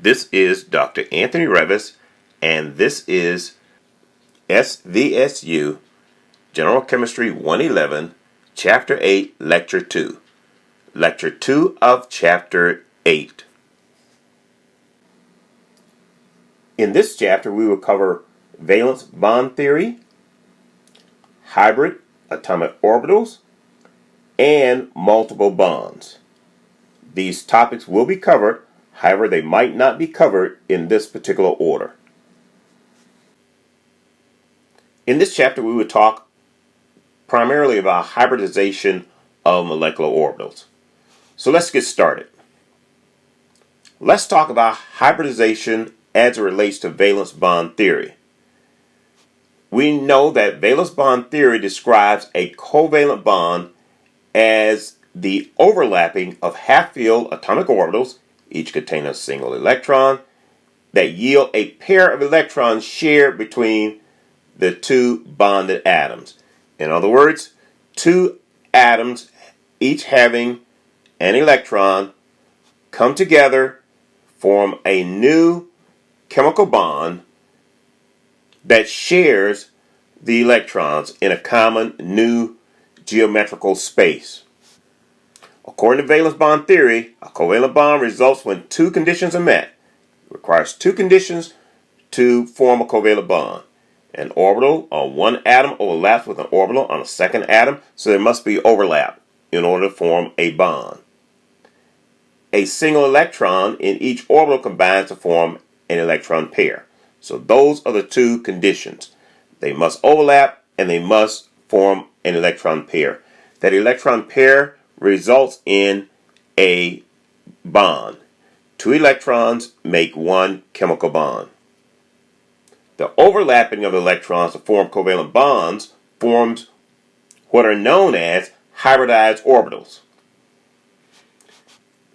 This is Dr. Anthony Revis, and this is SVSU General Chemistry 111, Chapter 8, Lecture 2. Lecture 2 of Chapter 8. In this chapter, we will cover valence bond theory, hybrid atomic orbitals, and multiple bonds. These topics will be covered, however, they might not be covered in this particular order. In this chapter, we will talk primarily about hybridization of molecular orbitals. So let's get started. Let's talk about hybridization as it relates to valence bond theory. We know that valence bond theory describes a covalent bond as the overlapping of half-filled atomic orbitals, each containing a single electron, that yield a pair of electrons shared between the two bonded atoms. In other words, two atoms, each having an electron, come together, form a new chemical bond that shares the electrons in a common new geometrical space. According to valence bond theory, a covalent bond results when two conditions are met. It requires two conditions to form a covalent bond. An orbital on one atom overlaps with an orbital on a second atom, so there must be overlap in order to form a bond. A single electron in each orbital combines to form an electron pair. So those are the two conditions. They must overlap and they must form an electron pair. That electron pair results in a bond. Two electrons make one chemical bond. The overlapping of electrons to form covalent bonds forms what are known as hybridized orbitals.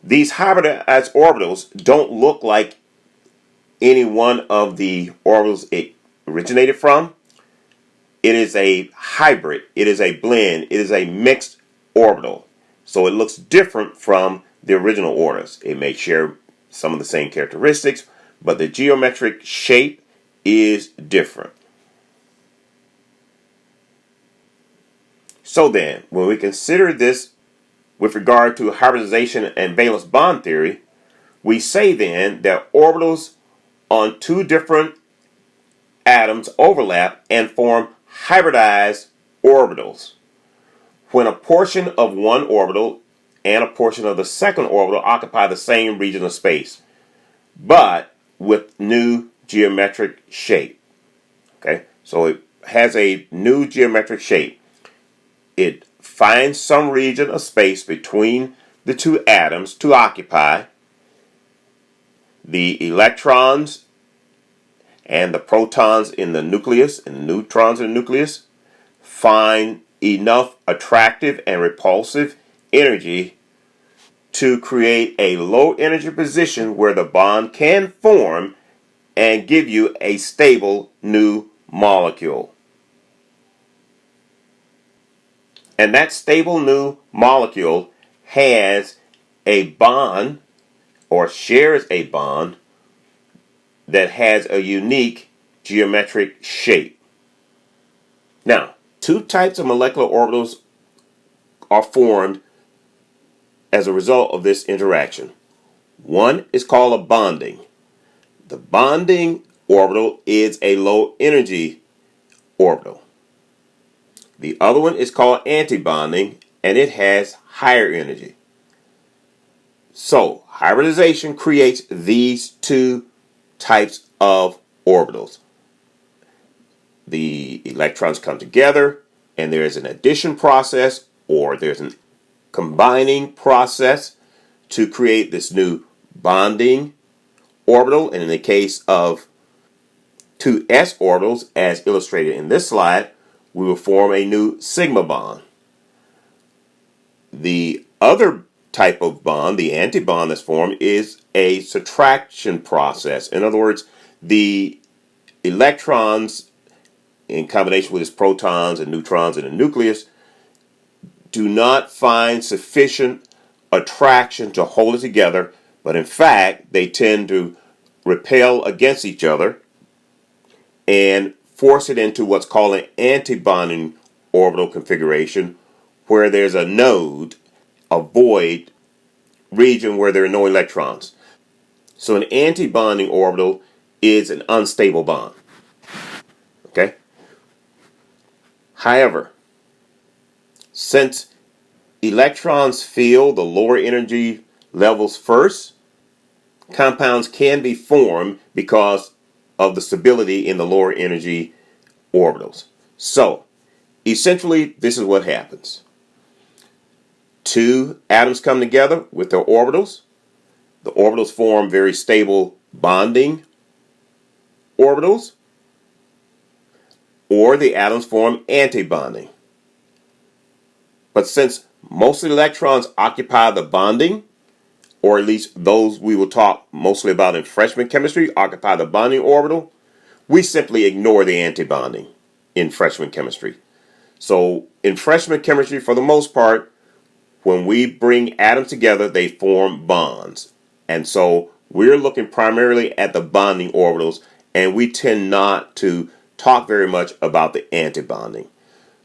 These hybridized orbitals don't look like any one of the orbitals it originated from. It is a hybrid, it is a blend, it is a mixed orbital. So it looks different from the original orbitals. It may share some of the same characteristics, but the geometric shape is different. So then, when we consider this with regard to hybridization and valence bond theory, we say then that orbitals on two different atoms overlap and form hybridized orbitals. When a portion of one orbital and a portion of the second orbital occupy the same region of space, but with new geometric shape. Okay, so it has a new geometric shape. It finds some region of space between the two atoms to occupy. The electrons and the protons in the nucleus and the neutrons in the nucleus find enough attractive and repulsive energy to create a low energy position where the bond can form and give you a stable new molecule. And that stable new molecule has a bond or shares a bond that has a unique geometric shape. Now, two types of molecular orbitals are formed as a result of this interaction. One is called a bonding. The bonding orbital is a low energy orbital. The other one is called antibonding, and it has higher energy. So, hybridization creates these two types of orbitals. The electrons come together, and there is an addition process, or there's a combining process to create this new bonding orbital. And in the case of two s orbitals, as illustrated in this slide, we will form a new sigma bond. The other type of bond, the antibond that's formed, is a subtraction process. In other words, the electrons in combination with its protons and neutrons in the nucleus do not find sufficient attraction to hold it together, but in fact they tend to repel against each other and force it into what's called an antibonding orbital configuration, where there's a node, a void region where there are no electrons. So an antibonding orbital is an unstable bond. Okay? However, since electrons fill the lower energy levels first, compounds can be formed because of the stability in the lower energy orbitals. So, essentially, this is what happens. Two atoms come together with their orbitals. The orbitals form very stable bonding orbitals, or the atoms form antibonding. But since most of the electrons occupy the bonding, or at least those we will talk mostly about in freshman chemistry, occupy the bonding orbital, we simply ignore the antibonding in freshman chemistry. So in freshman chemistry, for the most part, when we bring atoms together, they form bonds. And so we're looking primarily at the bonding orbitals, and we tend not to talk very much about the antibonding.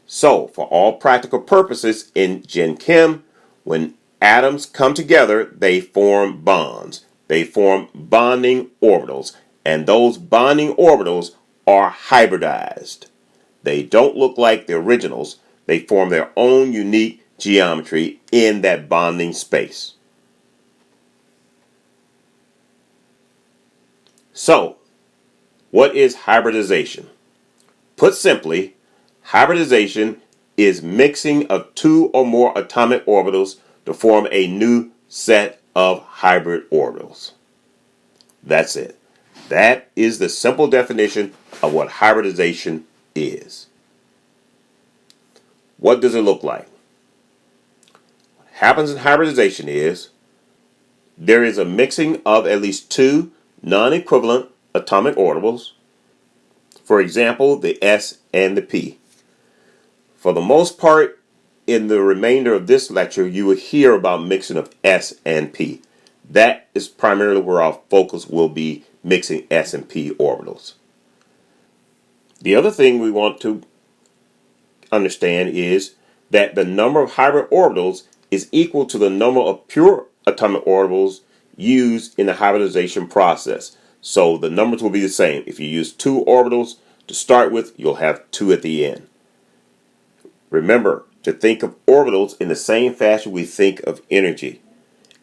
So for all practical purposes in Gen Chem, when atoms come together, they form bonds. They form bonding orbitals, and those bonding orbitals are hybridized. They don't look like the originals. They form their own unique geometry in that bonding space. So, what is hybridization? Put simply, hybridization is mixing of two or more atomic orbitals to form a new set of hybrid orbitals. That's it. That is the simple definition of what hybridization is. What does it look like? What happens in hybridization is there is a mixing of at least two non-equivalent atomic orbitals. For example, the S and the P. For the most part, in the remainder of this lecture, you will hear about mixing of S and P. That is primarily where our focus will be, mixing S and P orbitals. The other thing we want to understand is that the number of hybrid orbitals is equal to the number of pure atomic orbitals used in the hybridization process. So the numbers will be the same. If you use two orbitals to start with, you'll have two at the end. Remember to think of orbitals in the same fashion we think of energy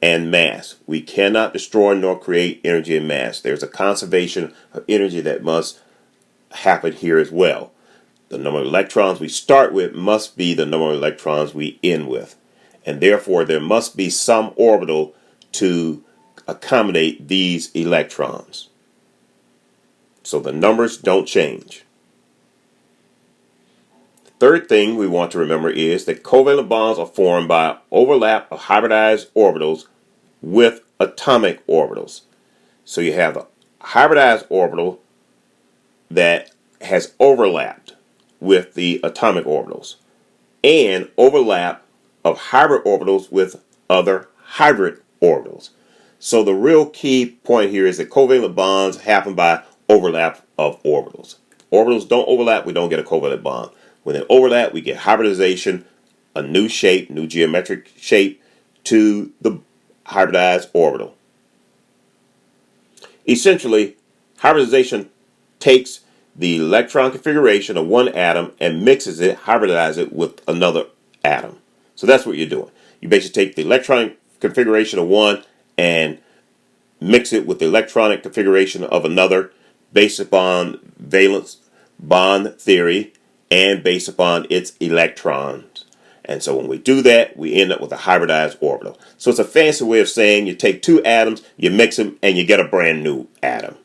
and mass. We cannot destroy nor create energy and mass. There's a conservation of energy that must happen here as well. The number of electrons we start with must be the number of electrons we end with. And therefore, there must be some orbital to accommodate these electrons. So the numbers don't change. The third thing we want to remember is that covalent bonds are formed by overlap of hybridized orbitals with atomic orbitals. So you have a hybridized orbital that has overlapped with the atomic orbitals, and overlap of hybrid orbitals with other hybrid orbitals. So the real key point here is that covalent bonds happen by overlap of orbitals. Orbitals don't overlap, we don't get a covalent bond. When they overlap, we get hybridization, a new shape, new geometric shape to the hybridized orbital. Essentially, hybridization takes the electron configuration of one atom and mixes it, hybridizes it with another atom. So that's what you're doing. You basically take the electronic configuration of one and mix it with the electronic configuration of another based upon valence bond theory and based upon its electrons. And so when we do that, we end up with a hybridized orbital. So it's a fancy way of saying you take two atoms, you mix them, and you get a brand new atom.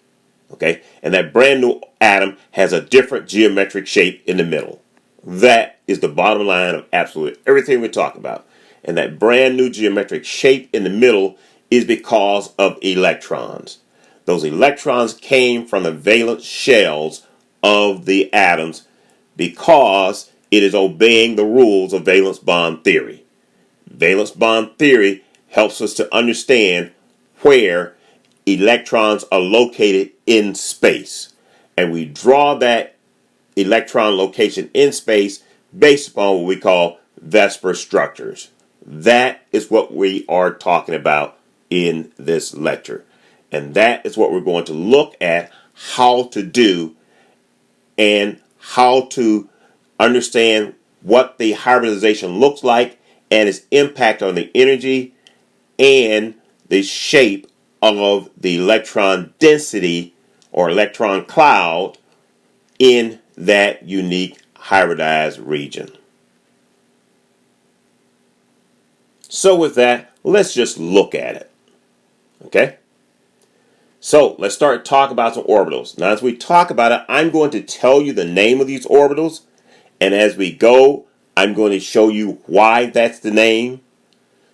Okay? And that brand new atom has a different geometric shape in the middle. That is the bottom line of absolutely everything we talk about. And that brand new geometric shape in the middle is because of electrons. Those electrons came from the valence shells of the atoms because it is obeying the rules of valence bond theory. Valence bond theory helps us to understand where electrons are located in space. And we draw that electron location in space based upon what we call VSPER structures. That is what we are talking about in this lecture. And that is what we're going to look at how to do and how to understand what the hybridization looks like and its impact on the energy and the shape of the electron density or electron cloud in that unique hybridized region. So with that, let's just look at it. Okay? So let's start talking about some orbitals. Now as we talk about it, I'm going to tell you the name of these orbitals, and as we go, I'm going to show you why that's the name.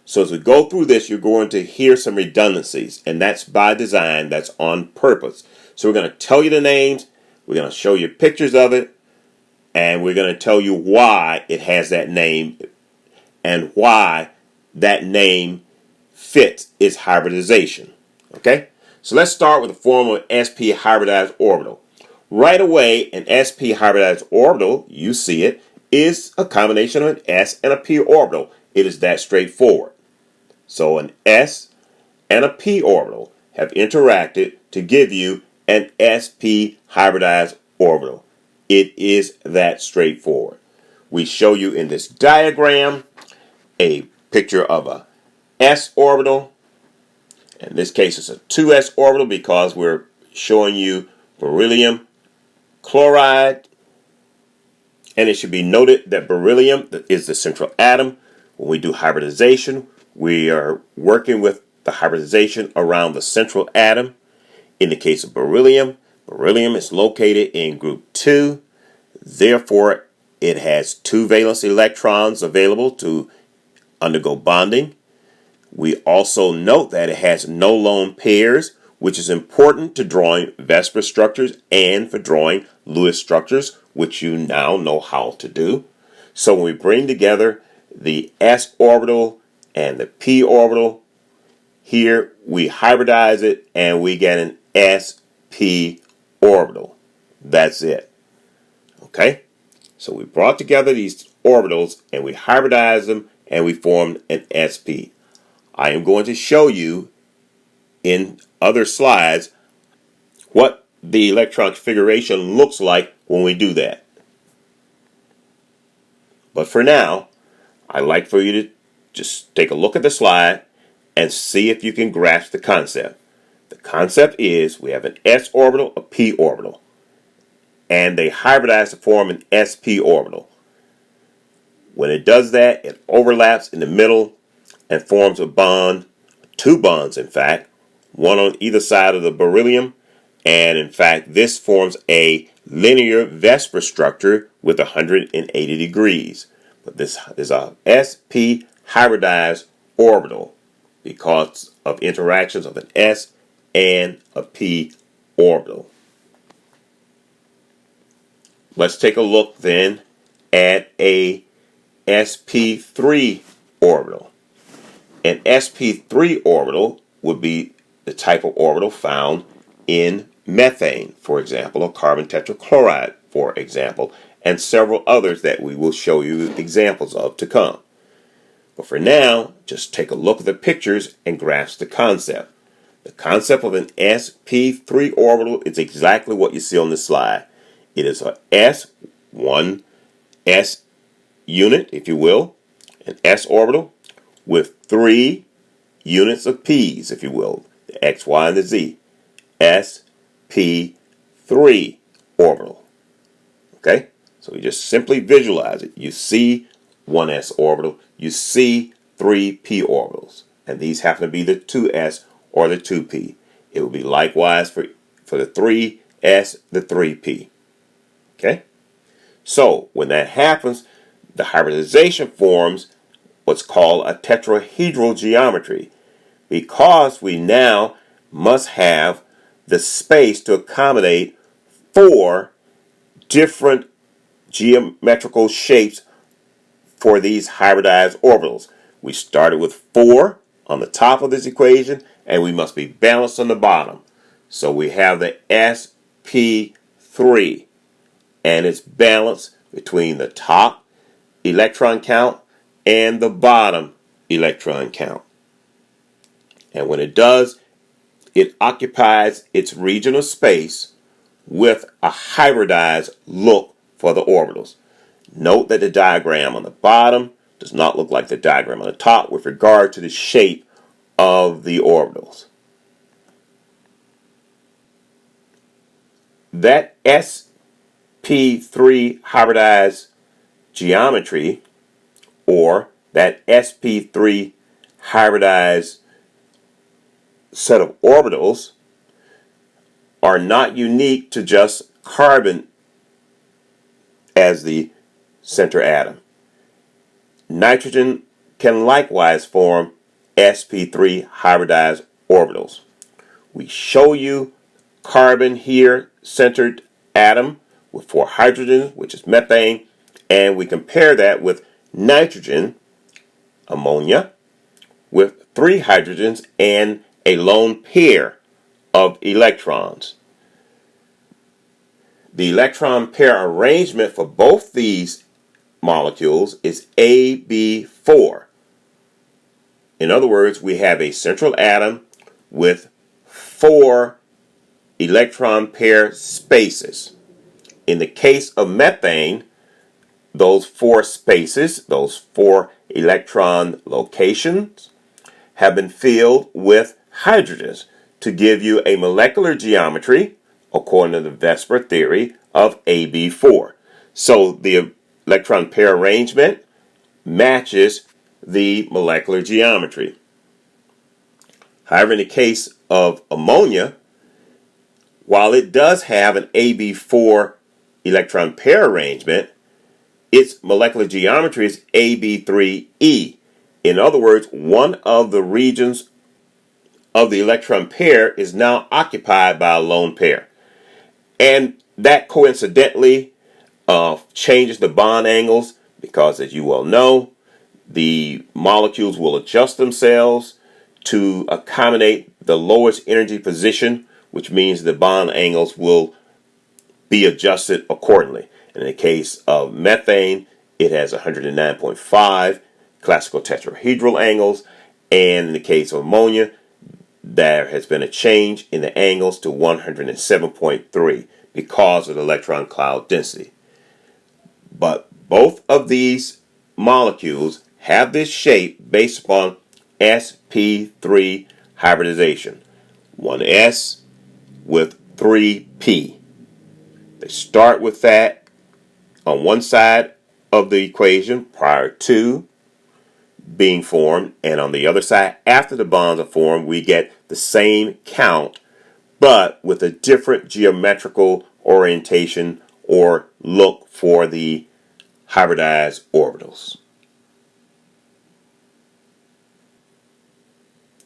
So as we go through this, you're going to hear some redundancies, and that's by design, that's on purpose. So we're going to tell you the names, we're going to show you pictures of it, and we're going to tell you why it has that name and why that name fits its hybridization. Okay? So let's start with the form of sp hybridized orbital. Right away, an sp hybridized orbital, you see it, is a combination of an s and a p orbital. It is that straightforward. So an s and a p orbital have interacted to give you an sp hybridized orbital. It is that straightforward. We show you in this diagram a picture of a s orbital. In this case, it's a 2s orbital because we're showing you beryllium chloride. And it should be noted that beryllium is the central atom. When we do hybridization, we are working with the hybridization around the central atom. In the case of beryllium, beryllium is located in group 2. Therefore, it has 2 valence electrons available to undergo bonding. We also note that it has no lone pairs, which is important to drawing VSPER structures and for drawing Lewis structures, which you now know how to do. So when we bring together the s orbital and the p orbital, here we hybridize it and we get an sp orbital. That's it. Okay? So we brought together these orbitals and we hybridized them and we formed an sp. I am going to show you in other slides what the electron configuration looks like when we do that. But for now, I'd like for you to just take a look at the slide and see if you can grasp the concept. The concept is we have an s orbital, a p orbital, and they hybridize to form an sp orbital. When it does that, it overlaps in the middle and forms a bond, 2 bonds in fact, one on either side of the beryllium, and in fact this forms a linear VSPER structure with 180 degrees. But this is a sp hybridized orbital because of interactions of an s and a p orbital. Let's take a look then at a sp3 orbital. An sp3 orbital would be the type of orbital found in methane, for example, or carbon tetrachloride, for example, and several others that we will show you examples of to come. But for now, just take a look at the pictures and grasp the concept. The concept of an sp3 orbital is exactly what you see on this slide. It is a s1 s unit, if you will, an s orbital, with 3 units of p's, if you will, the x, y, and the z. sp3 orbital. Okay? So you just simply visualize it. You see 1s orbital, you see 3 p orbitals, and these happen to be the 2s or the 2p. It will be likewise for the 3s, the 3p. Okay? So when that happens, the hybridization forms what's called a tetrahedral geometry, because we now must have the space to accommodate 4 different geometrical shapes for these hybridized orbitals. We started with 4 on the top of this equation, and we must be balanced on the bottom. So we have the sp3, and it's balanced between the top electron count and the bottom electron count. And when it does, it occupies its region of space with a hybridized look for the orbitals. Note that the diagram on the bottom does not look like the diagram on the top with regard to the shape of the orbitals. That sp3 hybridized geometry, or that sp3 hybridized set of orbitals, are not unique to just carbon as the center atom. Nitrogen can likewise form sp3 hybridized orbitals. We show you carbon here, centered atom with 4 hydrogens, which is methane, and we compare that with nitrogen, ammonia, with 3 hydrogens and a lone pair of electrons. The electron pair arrangement for both these molecules is AB4. In other words, we have a central atom with 4 electron pair spaces. In the case of methane, those 4 spaces, those 4 electron locations, have been filled with hydrogens to give you a molecular geometry, according to the VSPER theory, of AB4. So the electron pair arrangement matches the molecular geometry. However, in the case of ammonia, while it does have an AB4 electron pair arrangement, its molecular geometry is AB3E. In other words, one of the regions of the electron pair is now occupied by a lone pair. And that coincidentally changes the bond angles because, as you well know, the molecules will adjust themselves to accommodate the lowest energy position, which means the bond angles will be adjusted accordingly. In the case of methane, it has 109.5 classical tetrahedral angles, and in the case of ammonia, there has been a change in the angles to 107.3 because of the electron cloud density. But both of these molecules have this shape based upon sp3 hybridization. 1s with 3p. They start with that on one side of the equation prior to being formed, and on the other side after the bonds are formed we get the same count but with a different geometrical orientation or look for the hybridized orbitals.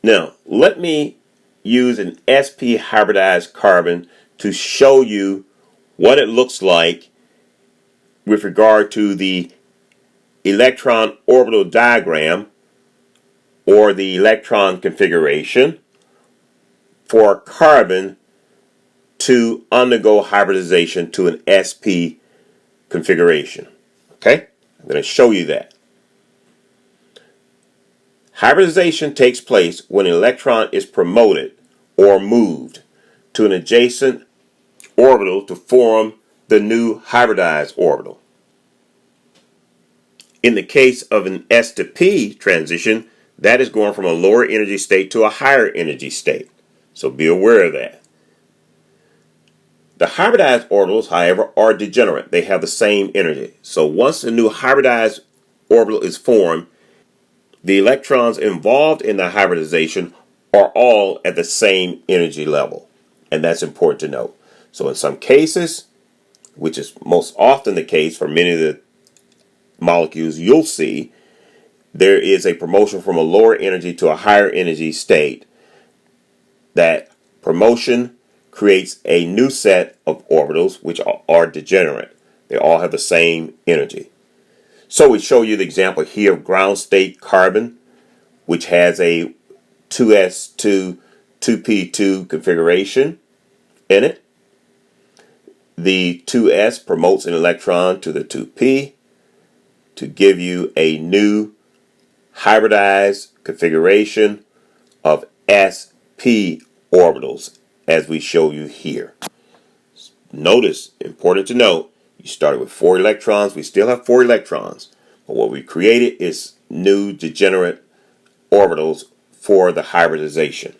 Now let me use an sp hybridized carbon to show you what it looks like with regard to the electron orbital diagram or the electron configuration for carbon to undergo hybridization to an sp configuration. Okay? I'm going to show you that. Hybridization takes place when an electron is promoted or moved to an adjacent orbital to form the new hybridized orbital. In the case of an S to P transition, that is going from a lower energy state to a higher energy state. So be aware of that. The hybridized orbitals, however, are degenerate. They have the same energy. So once a new hybridized orbital is formed, the electrons involved in the hybridization are all at the same energy level. And that's important to note. So in some cases, which is most often the case for many of the molecules you'll see, there is a promotion from a lower energy to a higher energy state. That promotion creates a new set of orbitals which are degenerate. They all have the same energy. So we show you the example here of ground state carbon, which has a 2s2 2p2 configuration in it. The 2s promotes an electron to the 2p to give you a new hybridized configuration of sp orbitals, as we show you here. Notice, important to note, you started with 4 electrons. We still have 4 electrons, but what we created is new degenerate orbitals for the hybridization.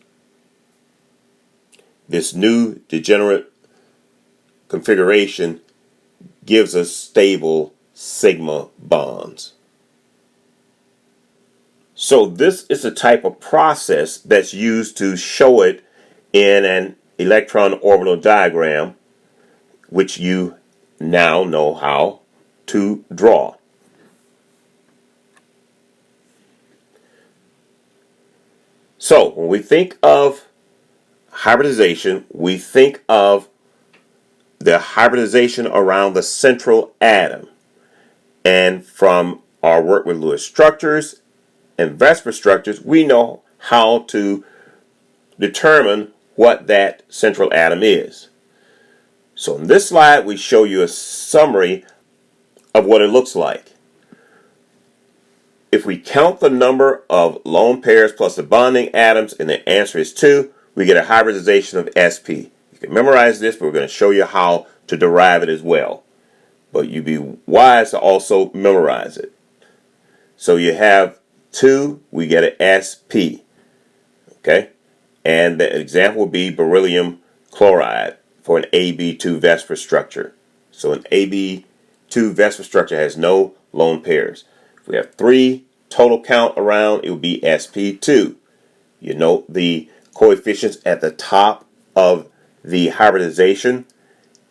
This new degenerate configuration gives us stable sigma bonds. So this is a type of process that's used to show it in an electron orbital diagram, which you now know how to draw. So when we think of hybridization, we think of the hybridization around the central atom. And from our work with Lewis structures and VSPER structures, we know how to determine what that central atom is. So in this slide, we show you a summary of what it looks like. If we count the number of lone pairs plus the bonding atoms and the answer is 2, we get a hybridization of sp. You can memorize this, but we're going to show you how to derive it as well. But you'd be wise to also memorize it. So you have 2, we get an sp. Okay? And the example would be beryllium chloride for an AB2 VSPER structure. So an AB2 VSPER structure has no lone pairs. If we have 3 total count around, it would be sp2. You note the coefficients at the top of the hybridization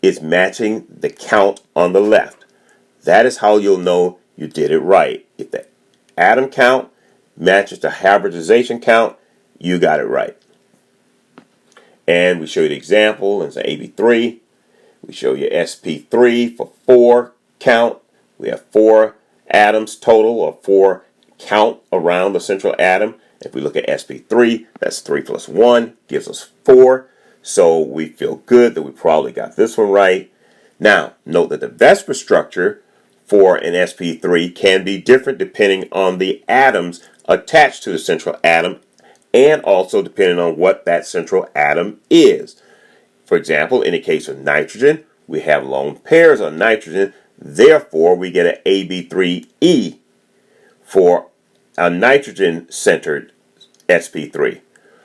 is matching the count on the left. That is how you'll know you did it right. If the atom count matches the hybridization count, you got it right. And we show you the example. It's an AB3. We show you sp3 for 4 count. We have 4 atoms total, or 4 count around the central atom. If we look at sp3, that's 3 plus 1 gives us 4. So we feel good that we probably got this one right. Now, note that the VSPER structure for an sp3 can be different depending on the atoms attached to the central atom, and also depending on what that central atom is. For example, in the case of nitrogen, we have lone pairs on nitrogen. Therefore, we get an AB3E for a nitrogen-centered sp3.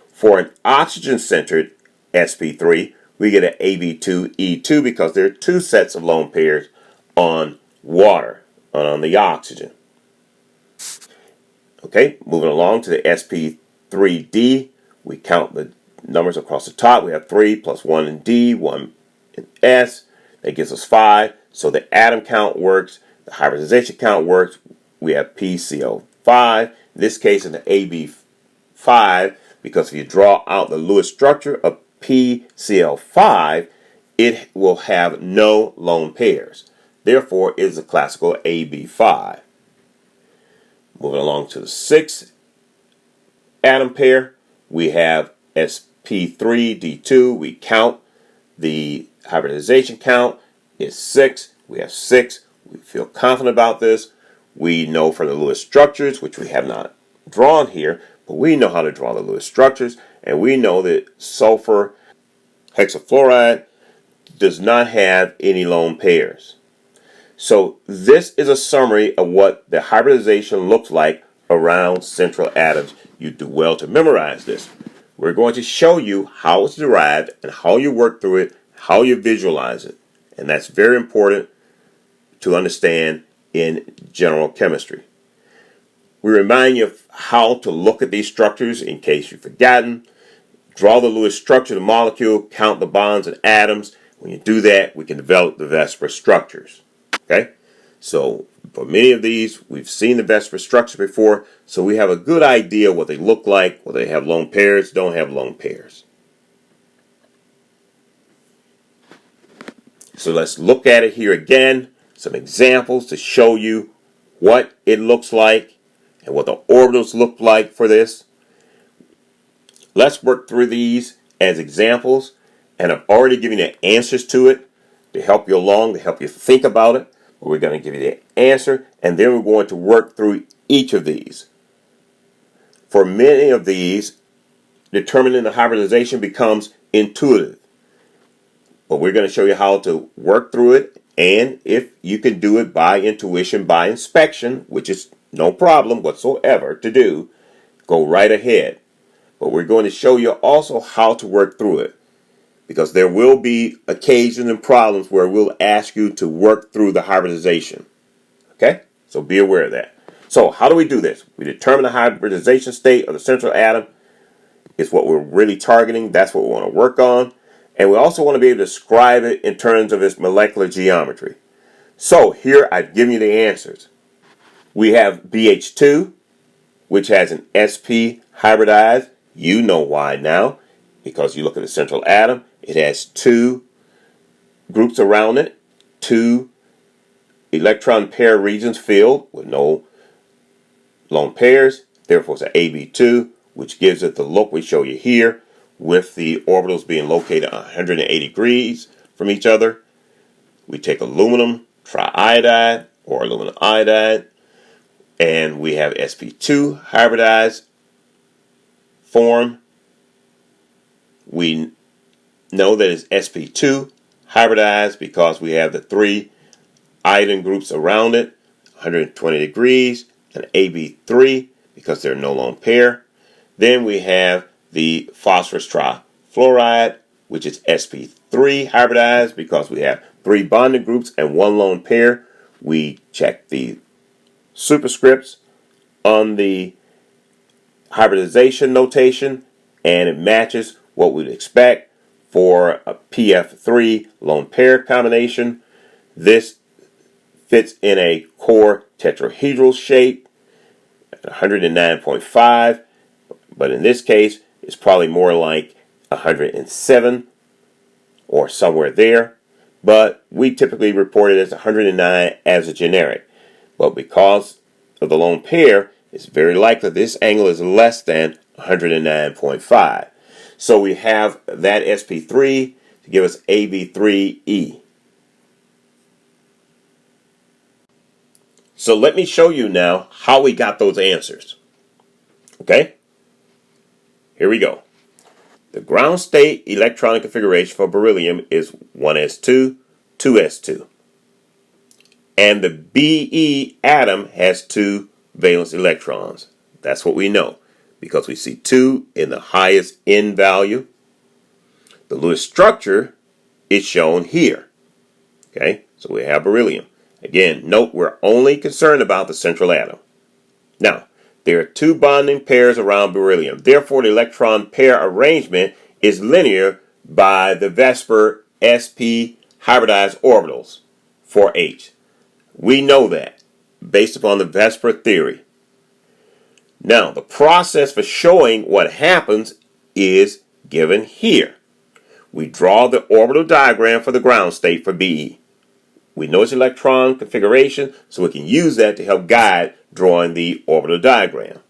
For an oxygen-centered sp3, we get an AB2E2 because there are 2 sets of lone pairs on water, on the oxygen. Okay, moving along to the sp3D, we count the numbers across the top. We have 3 plus 1 in D, 1 in S. That gives us 5. So the atom count works, the hybridization count works. We have PCO5. In this case, in the AB5, because if you draw out the Lewis structure of PCl5, it will have no lone pairs. Therefore, it is a classical AB5. Moving along to the 6th atom pair, we have sp3d2. We count the hybridization count is 6. We have 6. We feel confident about this. We know from the Lewis structures, which we have not drawn here, but we know how to draw the Lewis structures, and we know that sulfur hexafluoride does not have any lone pairs. So this is a summary of what the hybridization looks like around central atoms. You do well to memorize this. We're going to show you how it's derived and how you work through it, how you visualize it. And that's very important to understand in general chemistry. We remind you of how to look at these structures in case you've forgotten. Draw the Lewis structure of the molecule, count the bonds and atoms. When you do that, we can develop the VSPER structures. Okay? So for many of these, we've seen the VSPER structure before, so we have a good idea what they look like, whether they have lone pairs, don't have lone pairs. So let's look at it here again. Some examples to show you what it looks like and what the orbitals look like for this. Let's work through these as examples, and I've already given you answers to it to help you along, to help you think about it. But we're going to give you the answer, and then we're going to work through each of these. For many of these, determining the hybridization becomes intuitive. But we're going to show you how to work through it, and if you can do it by intuition, by inspection, which is no problem whatsoever to do, go right ahead. But we're going to show you also how to work through it, because there will be occasions and problems where we'll ask you to work through the hybridization. Okay? So be aware of that. So how do we do this? We determine the hybridization state of the central atom. Is what we're really targeting. That's what we want to work on. And we also want to be able to describe it in terms of its molecular geometry. So here I've given you the answers. We have BH2, which has an sp hybridized. You know why now, because you look at the central atom. It has two groups around it, two electron pair regions filled with no lone pairs. Therefore, it's an AB2, which gives it the look we show you here, with the orbitals being located 180 degrees from each other. We take aluminum triiodide or aluminum iodide, and we have sp2 hybridized form. We know that it's sp2 hybridized because we have the three iodine groups around it, 120 degrees, and AB3 because they're no lone pair. Then we have the phosphorus trifluoride, which is sp3 hybridized because we have three bonding groups and one lone pair. We check the superscripts on the hybridization notation, and it matches what we'd expect for a PF3 lone pair combination. This fits in a core tetrahedral shape at 109.5, but in this case it's probably more like 107 or somewhere there, but we typically report it as 109 as a generic. But because of the lone pair, it's very likely this angle is less than 109.5. So we have that sp3 to give us AB3E. So let me show you now how we got those answers. Okay? Here we go. The ground state electron configuration for beryllium is 1s2, 2s2. And the Be atom has two valence electrons. That's what we know because we see 2 in the highest N value. The Lewis structure is shown here. Okay, so we have beryllium. Again, note we're only concerned about the central atom. Now, there are two bonding pairs around beryllium. Therefore, the electron pair arrangement is linear by the VSPER sp hybridized orbitals for H. We know that based upon the VSPER theory. Now, the process for showing what happens is given here. We draw the orbital diagram for the ground state for Be. We know its electron configuration, so we can use that to help guide drawing the orbital diagram.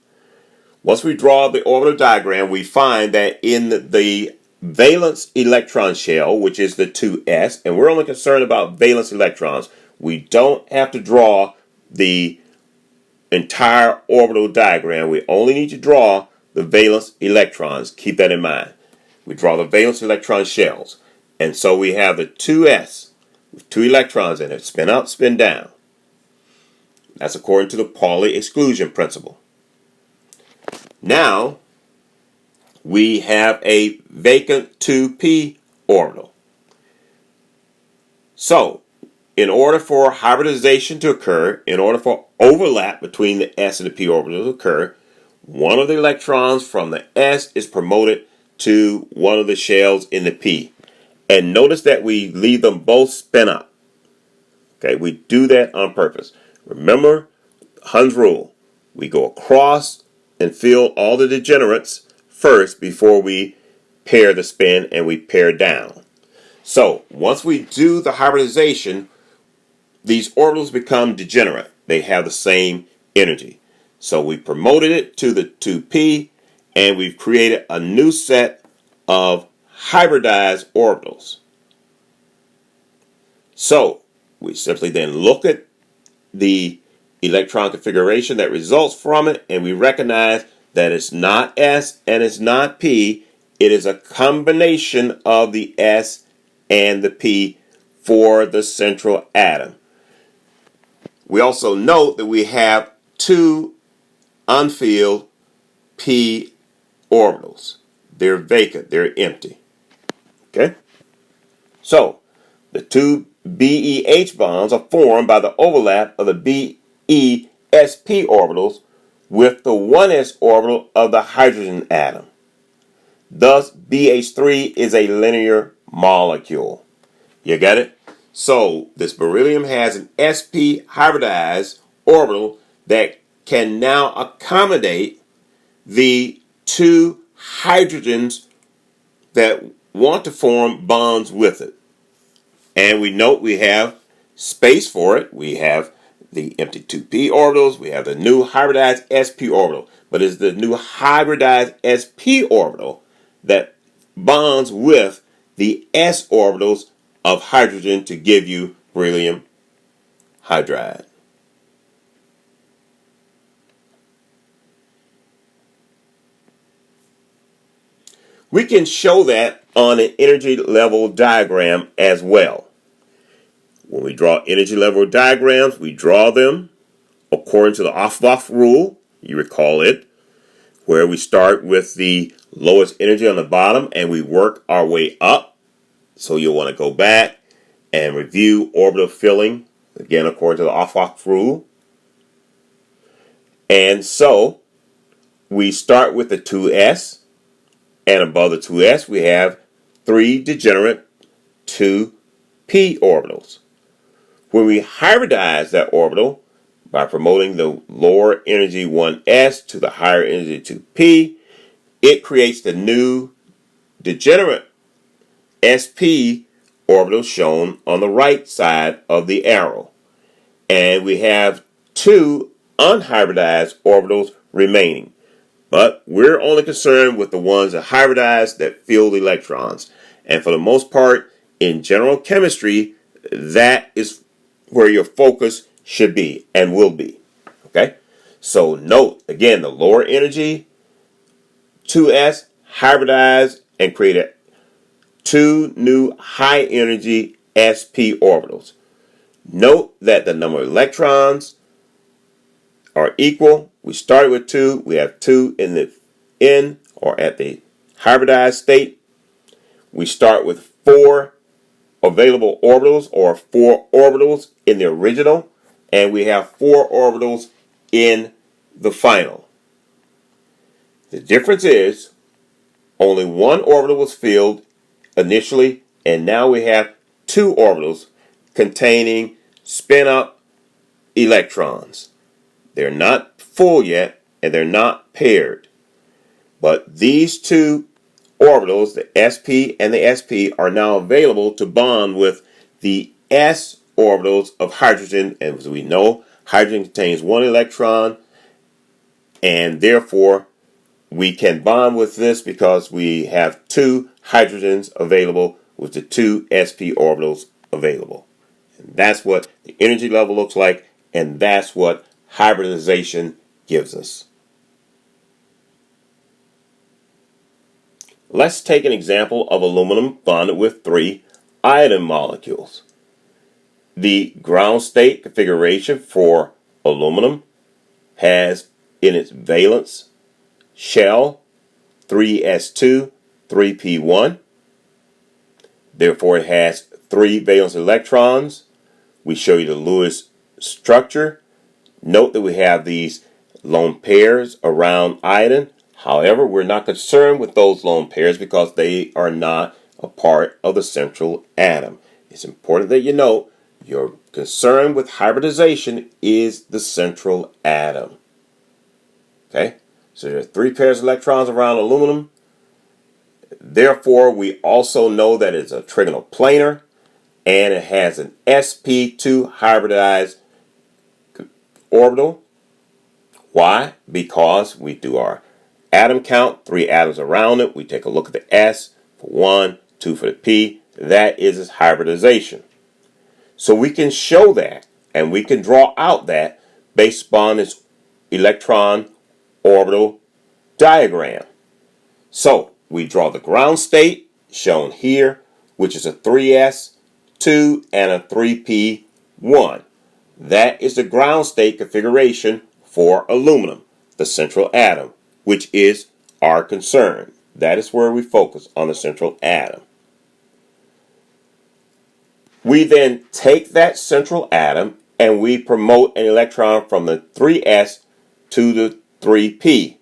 Once we draw the orbital diagram, we find that in the valence electron shell, which is the 2s, and we're only concerned about valence electrons, we don't have to draw the entire orbital diagram. We only need to draw the valence electrons. Keep that in mind. We draw the valence electron shells. And so we have the 2s with two electrons in it, spin up, spin down. That's according to the Pauli exclusion principle. Now, we have a vacant 2p orbital. So, in order for hybridization to occur, in order for overlap between the s and the p orbitals to occur, one of the electrons from the s is promoted to one of the shells in the p. And notice that we leave them both spin up. Okay, we do that on purpose. Remember Hund's rule. We go across and fill all the degenerates first before we pair the spin, and we pair down. So once we do the hybridization, these orbitals become degenerate. They have the same energy. So we promoted it to the 2p, and we've created a new set of hybridized orbitals. So we simply then look at the electron configuration that results from it, and we recognize that it's not S and it's not P. It is a combination of the S and the P for the central atom. We also note that we have two unfilled P orbitals. They're vacant, they're empty. Okay? So, the two BeH bonds are formed by the overlap of the BeSP orbitals with the 1s orbital of the hydrogen atom. Thus, BH3 is a linear molecule. You get it? So, this beryllium has an sp hybridized orbital that can now accommodate the two hydrogens that want to form bonds with it. And we note we have space for it. We have the empty 2p orbitals. We have the new hybridized sp orbital. But it's the new hybridized sp orbital that bonds with the s orbitals of hydrogen to give you beryllium hydride. We can show that on an energy level diagram as well. When we draw energy level diagrams, we draw them according to the Aufbau rule, you recall it, where we start with the lowest energy on the bottom and we work our way up. So you'll want to go back and review orbital filling, again according to the Aufbau rule. And so we start with the 2s, and above the 2s we have 3 degenerate 2p orbitals. When we hybridize that orbital by promoting the lower energy 1s to the higher energy 2p, it creates the new degenerate sp orbital shown on the right side of the arrow. And we have 2 unhybridized orbitals remaining. But we're only concerned with the ones that hybridize that fill electrons. And for the most part, in general chemistry, that is where your focus should be and will be. Okay? So note, again, the lower energy 2s hybridized and created 2 new high energy sp orbitals. Note that the number of electrons are equal. We started with 2. We have 2 in the N or at the hybridized state. We start with 4 available orbitals or 4 orbitals in the original, and we have 4 orbitals in the final. The difference is only 1 orbital was filled initially, and now we have 2 orbitals containing spin up electrons. They're not full yet, and they're not paired. But these 2 orbitals, the sp and the sp, are now available to bond with the s orbitals of hydrogen. And as we know, hydrogen contains 1 electron, and therefore we can bond with this because we have 2 hydrogens available with the 2 sp orbitals available. And that's what the energy level looks like, and that's what hybridization gives us. Let's take an example of aluminum bonded with 3 iodine molecules. The ground state configuration for aluminum has in its valence shell 3s2, 3p1. Therefore, it has 3 valence electrons. We show you the Lewis structure. Note that we have these lone pairs around iodine. However, we're not concerned with those lone pairs because they are not a part of the central atom. It's important that you note your concern with hybridization is the central atom. Okay? So there are 3 pairs of electrons around aluminum. Therefore, we also know that it's a trigonal planar and it has an sp2 hybridized orbital. Why? Because we do our atom count, 3 atoms around it. We take a look at the S for 1, 2 for the P. That is its hybridization. So we can show that, and we can draw out that based upon its electron orbital diagram. So we draw the ground state shown here, which is a 3s, 2, and a 3p, 1. That is the ground state configuration for aluminum, the central atom, which is our concern. That is where we focus, on the central atom. We then take that central atom and we promote an electron from the 3s to the 3p.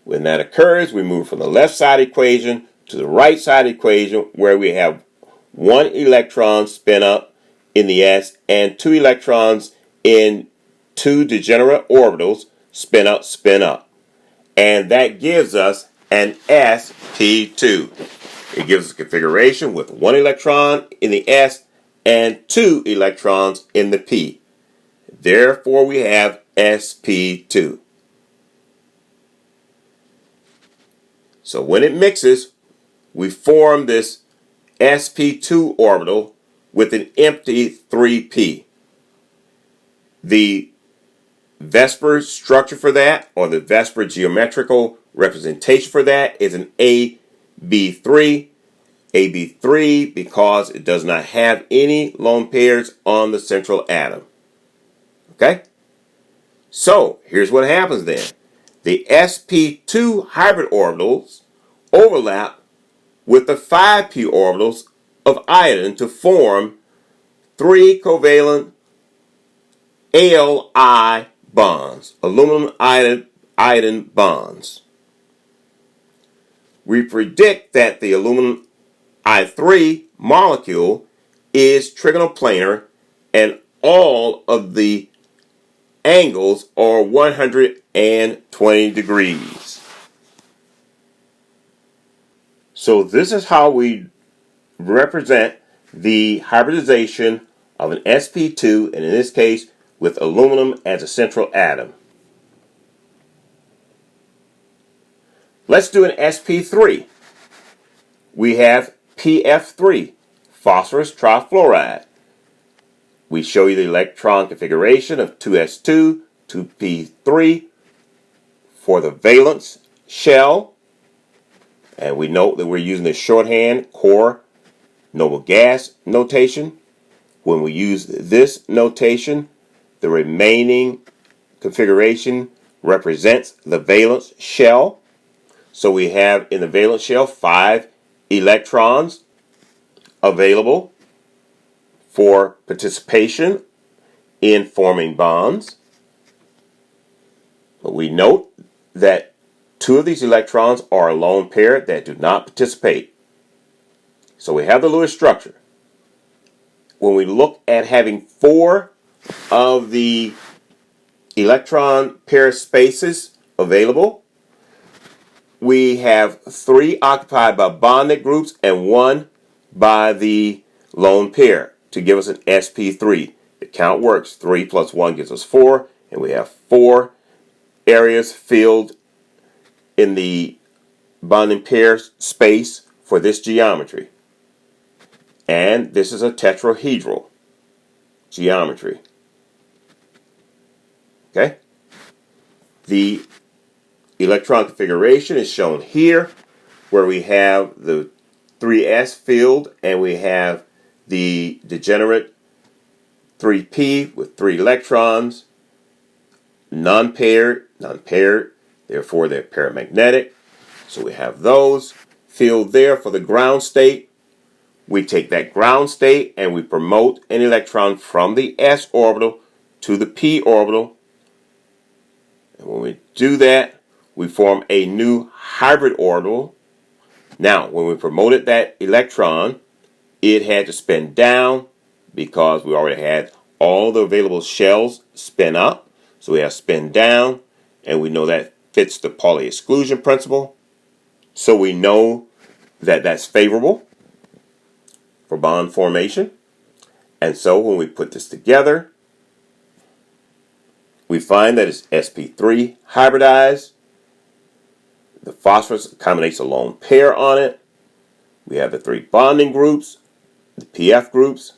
When that occurs, we move from the left side equation to the right side equation, where we have 1 electron spin up in the s and 2 electrons in 2 degenerate orbitals spin up. And that gives us an sp2. It gives us a configuration with 1 electron in the s and 2 electrons in the p. Therefore, we have sp2. So when it mixes, we form this sp2 orbital with an empty 3p. The VSPER structure for that, or the VSPER geometrical representation for that, is an AB3. AB3 because it does not have any lone pairs on the central atom. Okay? So, here's what happens then. The sp2 hybrid orbitals overlap with the 5p orbitals of iodine to form 3 covalent Ali bonds, aluminum iodine bonds. We predict that the aluminum I3 molecule is trigonoplanar and all of the angles are 120 degrees. So this is how we represent the hybridization of an sp2, and in this case with aluminum as a central atom. Let's do an sp3. We have PF3, phosphorus trifluoride. We show you the electron configuration of 2s2, 2p3 for the valence shell. And we note that we're using the shorthand core noble gas notation. When we use this notation, the remaining configuration represents the valence shell. So we have in the valence shell 5 electrons available for participation in forming bonds. But we note that 2 of these electrons are a lone pair that do not participate. So we have the Lewis structure. When we look at having 4 of the electron pair spaces available, we have 3 occupied by bonded groups and 1 by the lone pair to give us an sp3. The count works. 3 plus 1 gives us 4, and we have 4 areas filled in the bonding pair space for this geometry. And this is a tetrahedral geometry. Okay? The electron configuration is shown here, where we have the 3s filled and we have the degenerate 3p with 3 electrons, non-paired, therefore they're paramagnetic. So we have those filled there for the ground state. We take that ground state and we promote an electron from the s orbital to the p orbital. And when we do that, we form a new hybrid orbital. Now, when we promoted that electron, it had to spin down because we already had all the available shells spin up. So we have spin down, and we know that fits the Pauli exclusion principle. So we know that that's favorable for bond formation. And so when we put this together, we find that it's sp3 hybridized. The phosphorus accommodates a lone pair on it. We have the 3 bonding groups, the PF groups,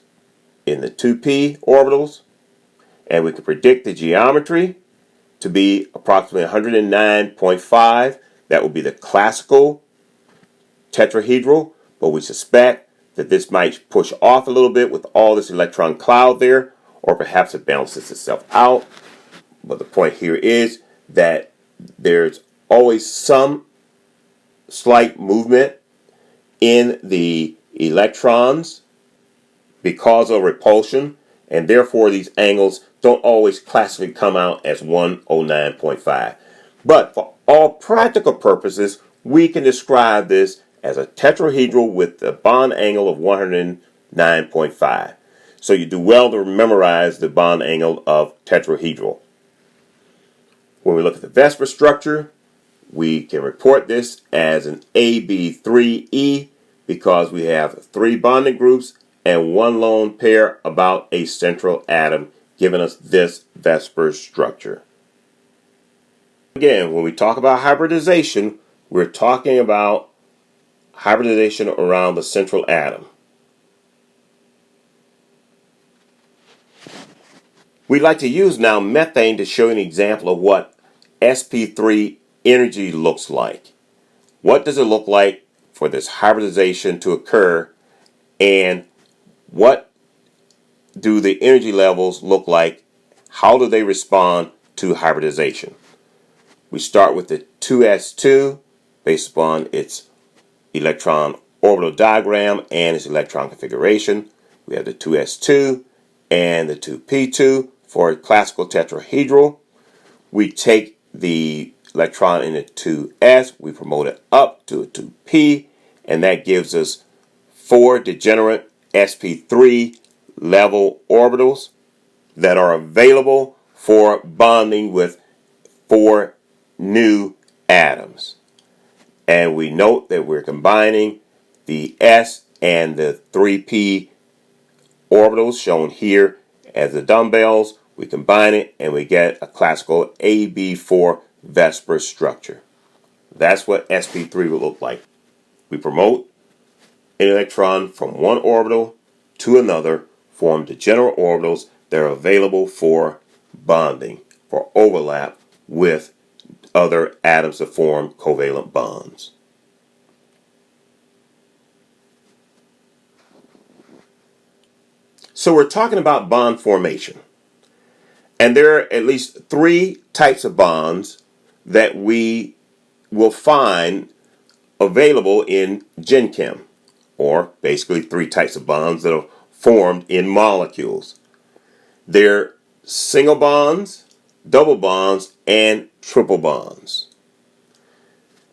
in the 2p orbitals. And we can predict the geometry to be approximately 109.5. That will be the classical tetrahedral, but we suspect that this might push off a little bit with all this electron cloud there, or perhaps it balances itself out. But the point here is that there's always some slight movement in the electrons because of repulsion, and therefore these angles don't always classically come out as 109.5. But for all practical purposes, we can describe this as a tetrahedral with a bond angle of 109.5. So you do well to memorize the bond angle of tetrahedral. When we look at the VSPER structure, we can report this as an AB3E because we have 3 bonding groups and 1 lone pair about a central atom, giving us this VSPER structure. Again, when we talk about hybridization, we're talking about hybridization around the central atom. We'd like to use now methane to show you an example of what sp3 energy looks like. What does it look like for this hybridization to occur, and what do the energy levels look like? How do they respond to hybridization? We start with the 2s2 based upon its electron orbital diagram and its electron configuration. We have the 2s2 and the 2p2 for a classical tetrahedral. We take the electron in the 2s, we promote it up to a 2p, and that gives us 4 degenerate sp3 level orbitals that are available for bonding with 4 new atoms. And we note that we're combining the s and the 3p orbitals shown here as the dumbbells. We combine it and we get a classical AB4 VSPER structure. That's what sp3 will look like. We promote an electron from one orbital to another, form degenerate orbitals that are available for bonding, for overlap with other atoms to form covalent bonds. So we're talking about bond formation. And there are at least 3 types of bonds that we will find available in CHEM, or basically 3 types of bonds that are formed in molecules. They're single bonds, double bonds, and triple bonds.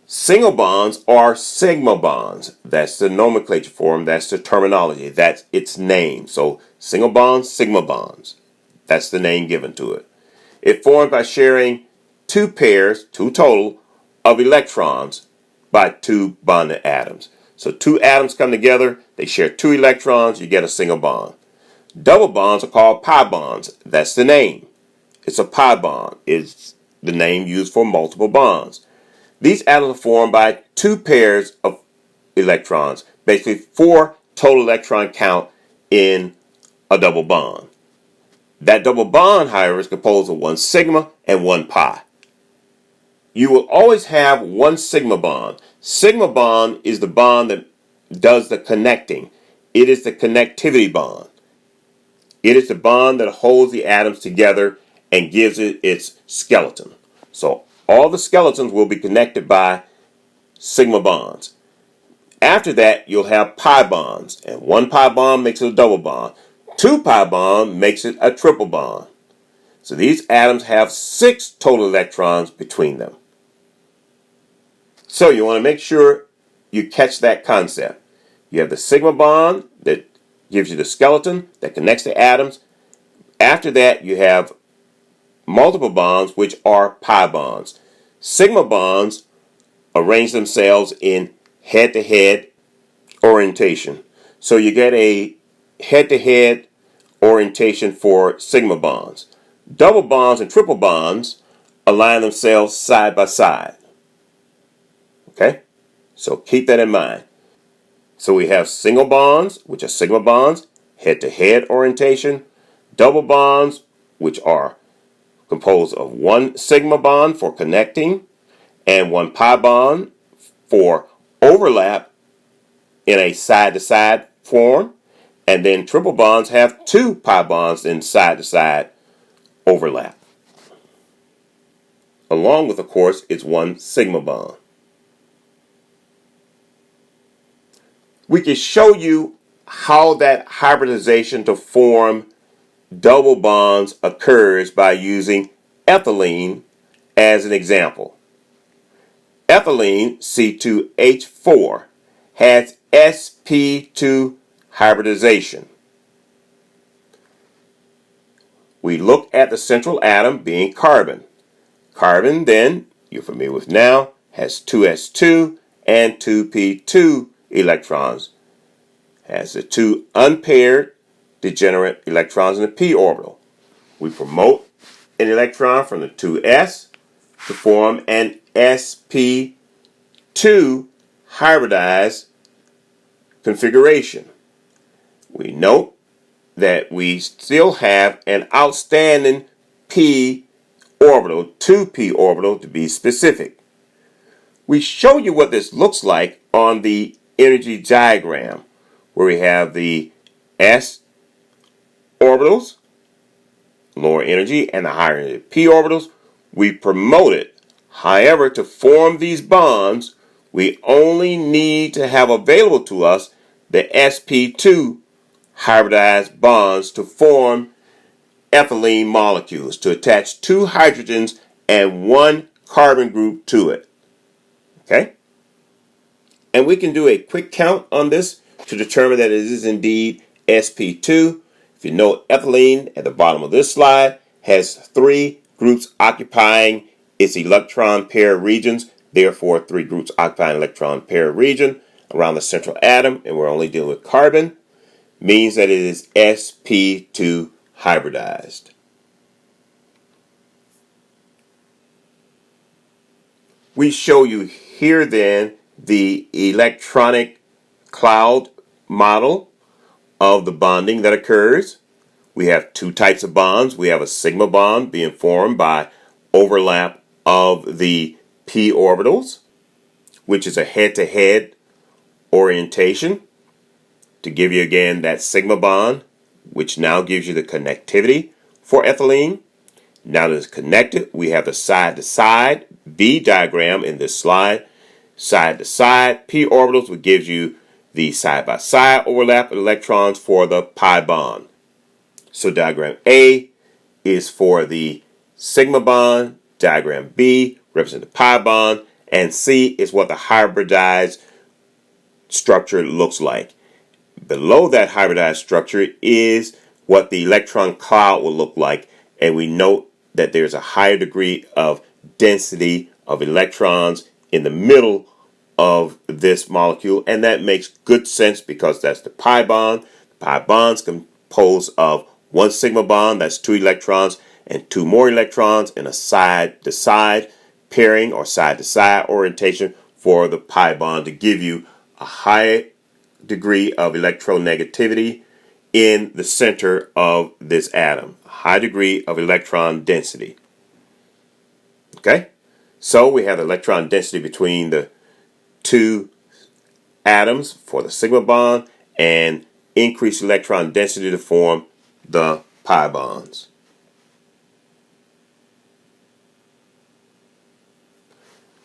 Single bonds are sigma bonds. That's the nomenclature for them. That's the terminology. That's its name. So single bonds, sigma bonds. That's the name given to it. It formed by sharing 2 pairs, 2 total, of electrons by 2 bonded atoms. So 2 atoms come together, they share 2 electrons, you get a single bond. Double bonds are called pi bonds. That's the name. It's a pi bond. It's the name used for multiple bonds. These atoms are formed by 2 pairs of electrons, basically 4 total electron count in a double bond. That double bond, however, is composed of 1 sigma and 1 pi. You will always have 1 sigma bond. Sigma bond is the bond that does the connecting. It is the connectivity bond. It is the bond that holds the atoms together and gives it its skeleton. So all the skeletons will be connected by sigma bonds. After that, you'll have pi bonds, and 1 pi bond makes it a double bond. 2 pi bond makes it a triple bond. So these atoms have 6 total electrons between them. So you want to make sure you catch that concept. You have the sigma bond that gives you the skeleton that connects the atoms. After that, you have multiple bonds, which are pi bonds. Sigma bonds arrange themselves in head-to-head orientation. So you get a head-to-head orientation for sigma bonds. Double bonds and triple bonds align themselves side by side. Okay? So keep that in mind. So we have single bonds, which are sigma bonds, head-to-head orientation, double bonds, which are composed of one sigma bond for connecting and one pi bond for overlap in a side-to-side form. And then triple bonds have two pi bonds in side-to-side overlap. Along with, of course, its one sigma bond. We can show you how that hybridization to form double bonds occurs by using ethylene as an example. Ethylene, C2H4, has sp2 hybridization. We look at the central atom being carbon. Carbon then, you're familiar with now, has 2s2 and 2p2 electrons. Has the two unpaired degenerate electrons in the p orbital. We promote an electron from the 2s to form an sp2 hybridized configuration. We note that we still have an outstanding p orbital, 2p orbital to be specific. We show you what this looks like on the energy diagram, where we have the s orbitals, lower energy, and the higher energy p orbitals. We promote it. However, to form these bonds, we only need to have available to us the sp2 hybridized bonds to form ethylene molecules, to attach two hydrogens and one carbon group to it. Okay? And we can do a quick count on this to determine that it is indeed sp2. If you note, ethylene at the bottom of this slide has three groups occupying its electron pair regions, therefore three groups occupying electron pair region around the central atom, and we're only dealing with carbon, means that it is sp2 hybridized. We show you here then the electronic cloud model of the bonding that occurs. We have two types of bonds. We have a sigma bond being formed by overlap of the p orbitals, which is a head-to-head orientation. To give you again that sigma bond, which now gives you the connectivity for ethylene. Now that it's connected, we have the side-to-side B diagram in this slide. Side-to-side p orbitals, which gives you the side-by-side overlap of electrons for the pi bond. So diagram A is for the sigma bond, diagram B represents the pi bond, and C is what the hybridized structure looks like. Below that hybridized structure is what the electron cloud will look like, and we note that there's a higher degree of density of electrons in the middle of this molecule, and that makes good sense because that's the pi bond. The pi bond's composed of one sigma bond, that's two electrons, and two more electrons in a side-to-side pairing or side-to-side orientation for the pi bond to give you a high degree of electronegativity in the center of this atom, a high degree of electron density. Okay, so we have the electron density between the two atoms for the sigma bond and increased electron density to form the pi bonds.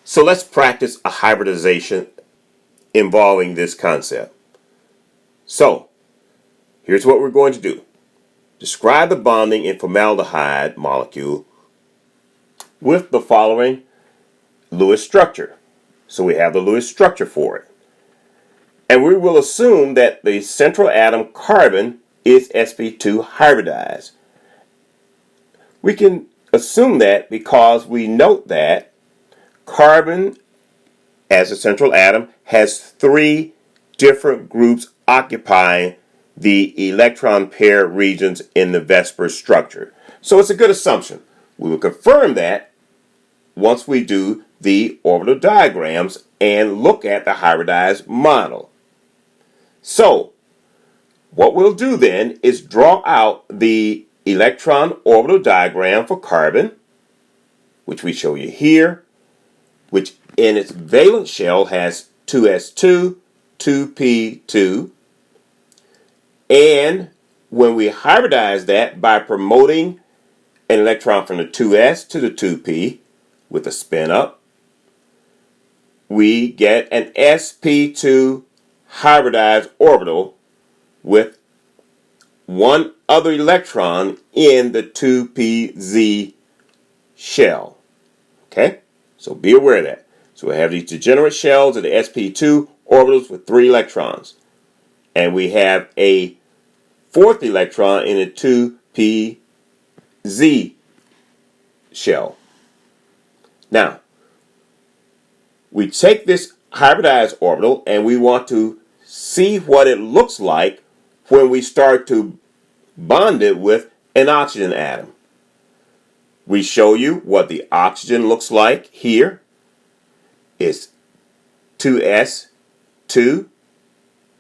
So let's practice a hybridization involving this concept. So here's what we're going to do. Describe the bonding in formaldehyde molecule with the following Lewis structure. So we have the Lewis structure for it. And we will assume that the central atom carbon is sp2 hybridized. We can assume that because we note that carbon as a central atom has three different groups occupying the electron pair regions in the VSPER structure. So it's a good assumption. We will confirm that once we do the orbital diagrams and look at the hybridized model. So, what we'll do then is draw out the electron orbital diagram for carbon, which we show you here, which in its valence shell has 2s2, 2p2, and when we hybridize that by promoting an electron from the 2s to the 2p with a spin up, we get an sp2 hybridized orbital with one other electron in the 2pz shell. Okay? So be aware of that. So we have these degenerate shells of the sp2 orbitals with 3 electrons. And we have a fourth electron in a 2pz shell. Now, we take this hybridized orbital and we want to see what it looks like when we start to bond it with an oxygen atom. We show you what the oxygen looks like here. It's 2s2,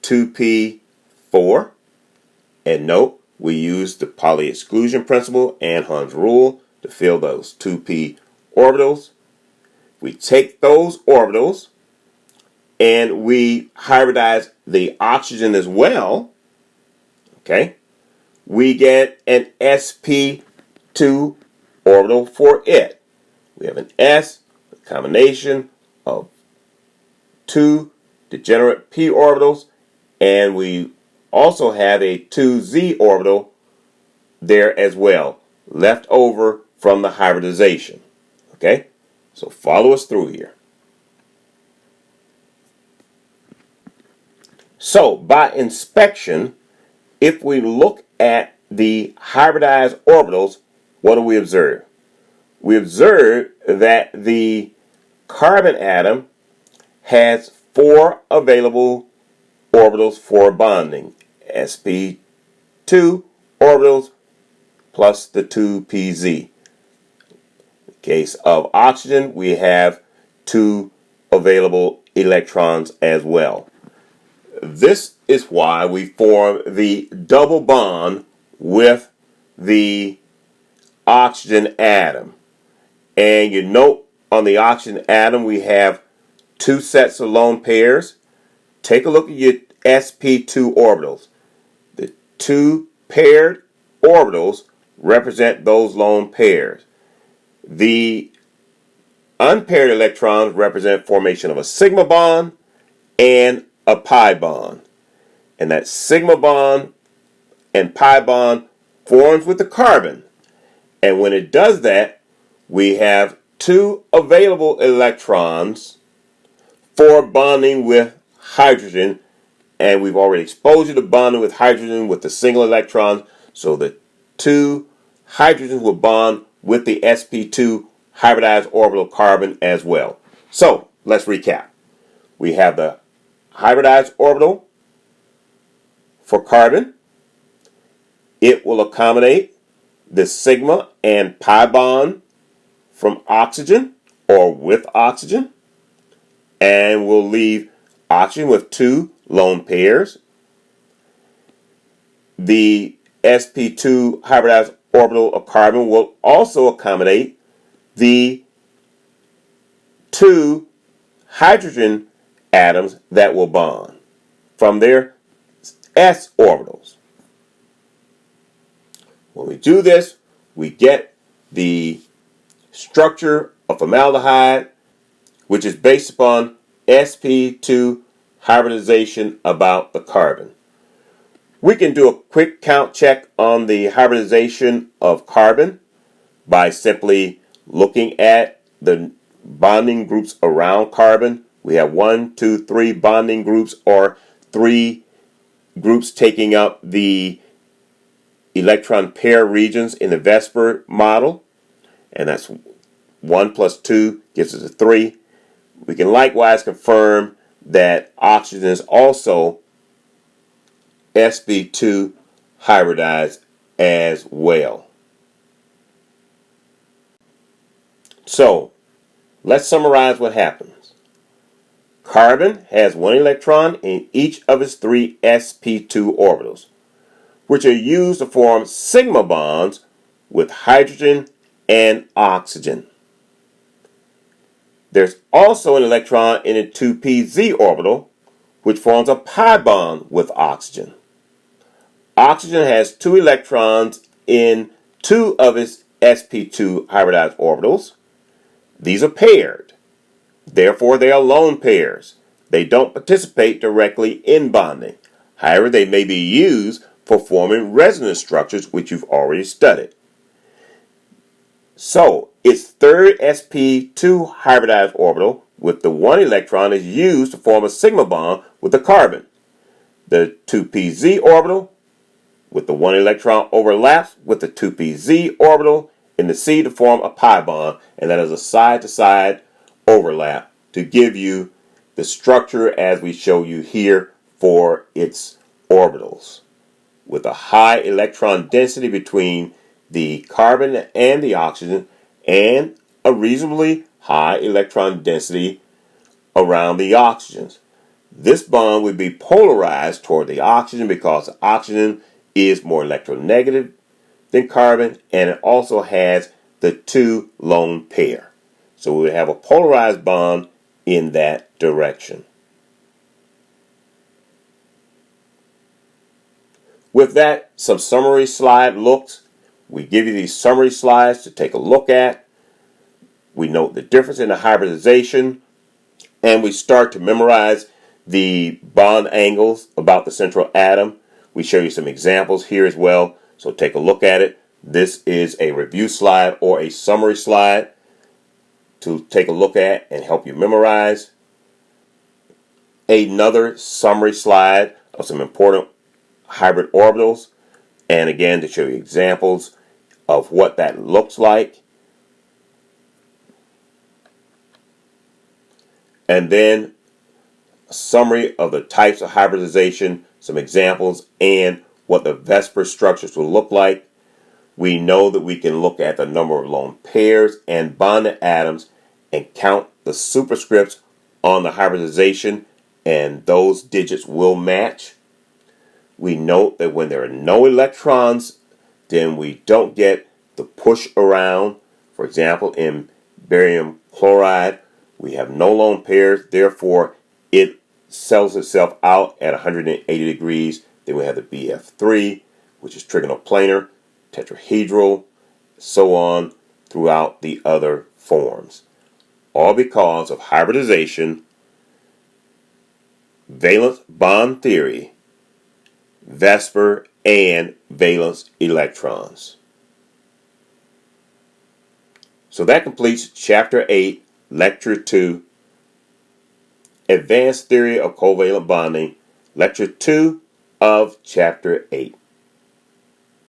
2p4. And note, we use the Pauli exclusion principle and Hund's rule to fill those 2p orbitals. We take those orbitals and we hybridize the oxygen as well. Okay? We get an sp2 orbital for it. We have an s, a combination of 2 degenerate p orbitals, and we also have a 2z orbital there as well, left over from the hybridization. Okay? So follow us through here. So by inspection, if we look at the hybridized orbitals, what do we observe? We observe that the carbon atom has 4 available orbitals for bonding. sp2 orbitals plus the 2pz. In the case of oxygen, we have 2 available electrons as well. This is why we form the double bond with the oxygen atom. And you note on the oxygen atom we have 2 sets of lone pairs. Take a look at your sp2 orbitals. The 2 paired orbitals represent those lone pairs. The unpaired electrons represent formation of a sigma bond and a pi bond. And that sigma bond and pi bond forms with the carbon. And when it does that, we have 2 available electrons for bonding with hydrogen. And we've already exposed you to bonding with hydrogen with the single electrons. So the 2 hydrogens will bond with the sp2 hybridized orbital carbon as well. So let's recap. We have the hybridized orbital for carbon. It will accommodate the sigma and pi bond from oxygen or with oxygen, and we'll leave oxygen with 2 lone pairs. The sp2 hybridized orbital of carbon will also accommodate the 2 hydrogen atoms that will bond from their s orbitals. When we do this, we get the structure of formaldehyde, which is based upon sp2 hybridization about the carbon. We can do a quick count check on the hybridization of carbon by simply looking at the bonding groups around carbon. We have 1, 2, 3 bonding groups, or 3 groups taking up the electron pair regions in the VSPER model. And that's 1 plus 2 gives us a 3. We can likewise confirm that oxygen is also sp2 hybridized as well. So let's summarize what happens. Carbon has one electron in each of its three sp2 orbitals, which are used to form sigma bonds with hydrogen and oxygen. There's also an electron in a 2pz orbital, which forms a pi bond with oxygen. Oxygen has two electrons in two of its sp2 hybridized orbitals. These are paired. Therefore, they are lone pairs. They don't participate directly in bonding. However, they may be used for forming resonance structures, which you've already studied. So, its third sp2 hybridized orbital with the one electron is used to form a sigma bond with the carbon. The 2pz orbital with the one electron overlaps with the 2pz orbital in the C to form a pi bond, and that is a side-to-side overlap to give you the structure as we show you here for its orbitals, with a high electron density between the carbon and the oxygen, and a reasonably high electron density around the oxygens. This bond would be polarized toward the oxygen because the oxygen is more electronegative than carbon, and it also has the two lone pair. So we would have a polarized bond in that direction. With that, some summary slide looks. We give you these summary slides to take a look at. We note the difference in the hybridization, and we start to memorize the bond angles about the central atom. We show you some examples here as well, so take a look at it. This is a review slide or a summary slide to take a look at and help you memorize. Another summary slide of some important hybrid orbitals, and again to show you examples of what that looks like. And then a summary of the types of hybridization, some examples, and what the VSPER structures will look like. We know that we can look at the number of lone pairs and bonded atoms and count the superscripts on the hybridization, and those digits will match. We note that when there are no electrons, then we don't get the push around. For example, in barium chloride, we have no lone pairs, therefore it sells itself out at 180 degrees. Then we have the BF3, which is trigonoplanar, tetrahedral, so on throughout the other forms. All because of hybridization, valence bond theory, VSPER, and valence electrons. So that completes Chapter 8, Lecture 2, Advanced Theory of Covalent Bonding, Lecture 2 of Chapter 8.